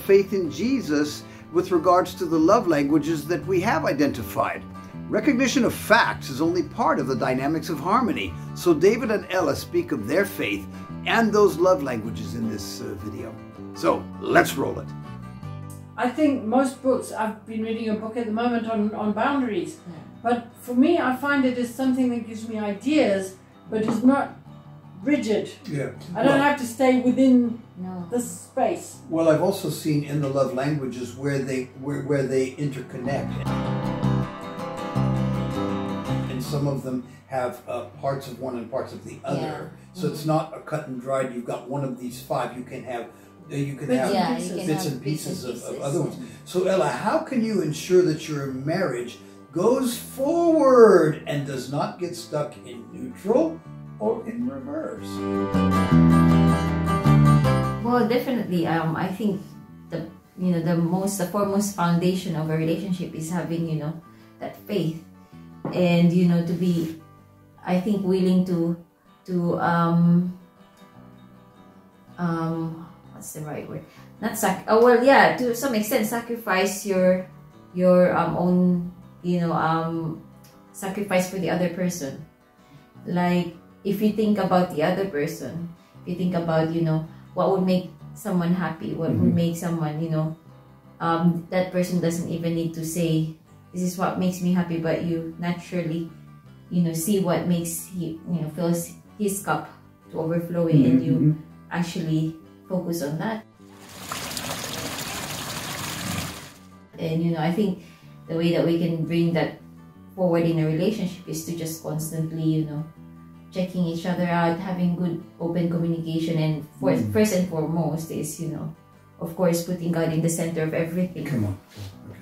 faith in Jesus with regards to the love languages that we have identified. Recognition of facts is only part of the dynamics of harmony. So David and Ela speak of their faith and those love languages in this video. So let's roll it. I think most books, I've been reading a book at the moment on boundaries, but for me I find it is something that gives me ideas, but is not rigid. Yeah. I don't have to stay within the space. Well, I've also seen in the love languages where they interconnect. And some of them have parts of one and parts of the other. Yeah. So it's not a cut and dried, you've got one of these five, you can have bits and pieces of other ones. So Ela, how can you ensure that your marriage goes forward and does not get stuck in neutral or in reverse? Well, definitely. I think the foremost foundation of a relationship is having that faith, and to be, I think, willing to what's the right word? Not to some extent sacrifice your own sacrifice for the other person. Like, if you think about the other person, if you think about what would make someone happy, what would make someone that person doesn't even need to say this is what makes me happy, but you naturally see what makes fills his cup to overflowing, and you actually focus on that. And I think the way that we can bring that forward in a relationship is to just constantly checking each other out, having good open communication, and first and foremost is of course putting God in the center of everything. Come on. Okay.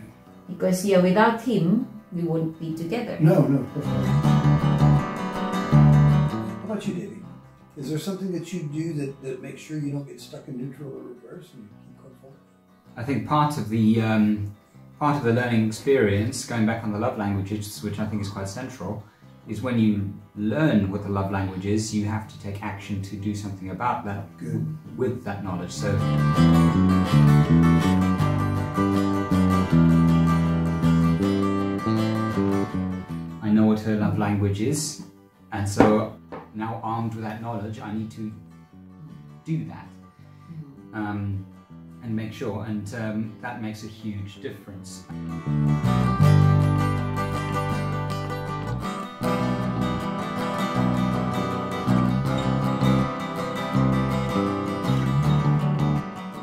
Because without Him we won't be together. No, of course not. How about you, David? Is there something that you do that makes sure you don't get stuck in neutral or reverse and you keep going forward? I think part of the learning experience, going back on the love languages, which I think is quite central, is when you learn what the love language is, you have to take action to do something about that with that knowledge. So I know what her love language is, and so now armed with that knowledge, I need to do that and make sure, and that makes a huge difference.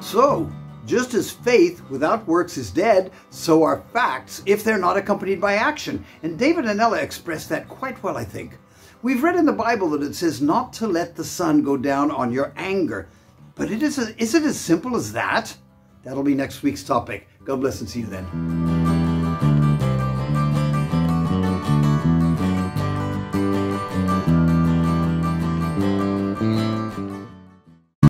So, just as faith without works is dead, so are facts if they're not accompanied by action. And David and Ela expressed that quite well, I think. We've read in the Bible that it says not to let the sun go down on your anger. But is it as simple as that? That'll be next week's topic. God bless and see you then.